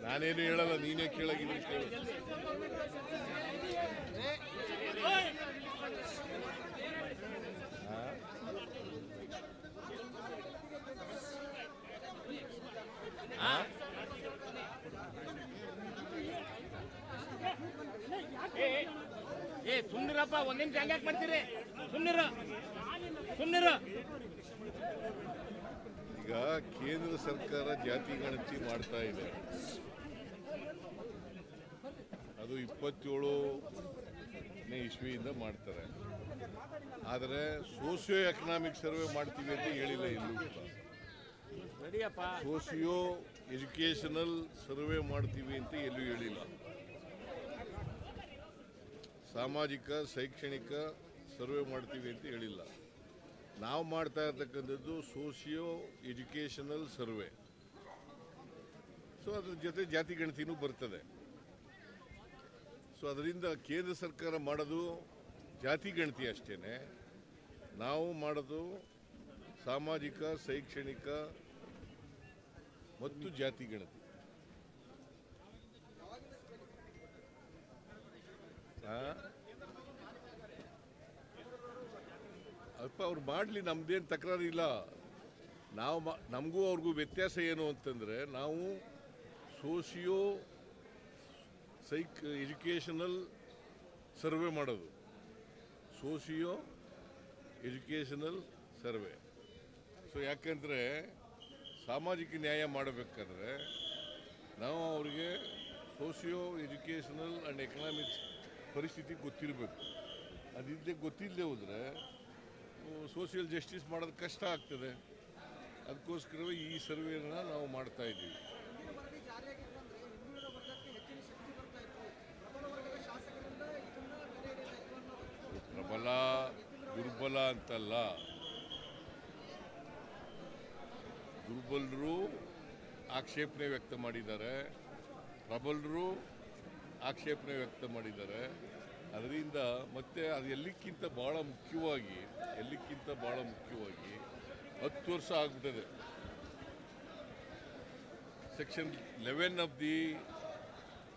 ನಾನೇನು ಹೇಳಲ್ಲ, ನೀನೇ ಕೇಳಾಗಿದ್ದೀನಿ ಕೇಳು. ಸುಮ್ನಿರಪ್ಪ, ಒಂದ್ ನಿಮಿಷ ಹಂಗ್ಯಾಕ್ ಮಾಡ್ತೀರಿ? ಸುಮ್ನಿರು. ಈಗ ಕೇಂದ್ರ ಸರ್ಕಾರ ಜಾತಿ ಗಣತಿ ಮಾಡ್ತಾ ಇದೆ. ಅದು 27ನೇ ಇಸ್ವಿಯಿಂದ ಮಾಡ್ತಾರೆ. ಆದರೆ ಸೋಷಿಯೋ ಎಕನಾಮಿಕ್ ಸರ್ವೆ ಮಾಡ್ತೀವಿ ಅಂತ ಹೇಳಿಲ್ಲ ಎಲ್ಲೂ. ಸೋಷಿಯೋ ಎಜುಕೇಷನಲ್ ಸರ್ವೆ ಮಾಡ್ತೀವಿ ಅಂತ ಎಲ್ಲೂ ಹೇಳಿಲ್ಲ. ಸಾಮಾಜಿಕ ಶೈಕ್ಷಣಿಕ ಸರ್ವೆ ಮಾಡ್ತೀವಿ ಅಂತ ಹೇಳಿಲ್ಲ. ನಾವು ಮಾಡ್ತಾ ಇರ್ತಕ್ಕಂಥದ್ದು ಸೋಷಿಯೋ ಎಜುಕೇಷನಲ್ ಸರ್ವೆ. ಸೊ ಅದ್ರ ಜೊತೆ ಜಾತಿ ಗಣತಿನೂ ಬರ್ತದೆ. ಸೊ ಅದರಿಂದ ಕೇಂದ್ರ ಸರ್ಕಾರ ಮಾಡೋದು ಜಾತಿ ಗಣತಿ ಅಷ್ಟೇ, ನಾವು ಮಾಡೋದು ಸಾಮಾಜಿಕ ಶೈಕ್ಷಣಿಕ ಮತ್ತು ಜಾತಿ ಗಣತಿ. ಅಲ್ಪ ಅವ್ರು ಮಾಡಲಿ, ನಮ್ದೇನು ತಕರಾರು ಇಲ್ಲ. ನಾವು ನಮಗೂ ಅವ್ರಿಗೂ ವ್ಯತ್ಯಾಸ ಏನು ಅಂತಂದರೆ, ನಾವು ಸೋಷಿಯೋ ಎಜುಕೇಷನಲ್ ಸರ್ವೆ ಮಾಡೋದು, ಸೋಷಿಯೋ ಎಜುಕೇಷನಲ್ ಸರ್ವೆ. ಸೊ ಯಾಕೆಂದರೆ ಸಾಮಾಜಿಕ ನ್ಯಾಯ ಮಾಡಬೇಕಾದ್ರೆ ನಾವು ಅವ್ರಿಗೆ ಸೋಷಿಯೋ ಎಜುಕೇಷನಲ್ ಆ್ಯಂಡ್ ಎಕನಾಮಿಕ್ಸ್ ಪರಿಸ್ಥಿತಿ ಗೊತ್ತಿರಬೇಕು. ಗೊತ್ತಿಲ್ಲದೆ ಹೋದರೆ ಸೋಷಿಯಲ್ ಜಸ್ಟಿಸ್ ಮಾಡೋದು ಕಷ್ಟ ಆಗ್ತದೆ. ಅದಕ್ಕೋಸ್ಕರವೇ ಈ ಸರ್ವೆಯನ್ನು ನಾವು ಮಾಡ್ತಾ ಇದ್ದೀವಿ. ಪ್ರಬಲ ದುರ್ಬಲ ಅಂತಲ್ಲ, ದುರ್ಬಲರು ಆಕ್ಷೇಪಣೆ ವ್ಯಕ್ತ ಮಾಡಿದ್ದಾರೆ, ಪ್ರಬಲರು ಆಕ್ಷೇಪಣೆ ವ್ಯಕ್ತ ಮಾಡಿದ್ದಾರೆ. ಅದರಿಂದ ಮತ್ತೆ ಅದು ಎಲ್ಲಕ್ಕಿಂತ ಭಾಳ ಮುಖ್ಯವಾಗಿ 10 ವರ್ಷ ಆಗ್ಬಿಟ್ಟಿದೆ. Section 11 of the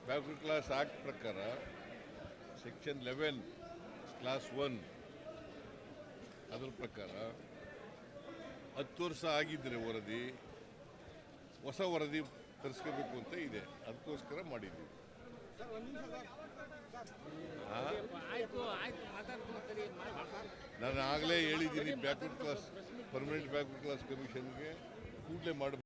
backward class act ಪ್ರಕಾರ, ಸೆಕ್ಷನ್ 11 ಕ್ಲಾಸ್ 1 ಅದರ ಪ್ರಕಾರ 10 ವರ್ಷ ಆಗಿದ್ದರೆ ಹೊಸ ವರದಿ ತರಿಸ್ಕೋಬೇಕು ಅಂತ ಇದೆ. ಅದಕ್ಕೋಸ್ಕರ ಮಾಡಿದ್ದೀವಿ. ನಾನು ಆಗಲೇ ಹೇಳಿದ್ದೀನಿ, backward class permanent backward class ಕಮಿಷನ್ಗೆ ಕೂಡಲೇ ಮಾಡಬೇಕು.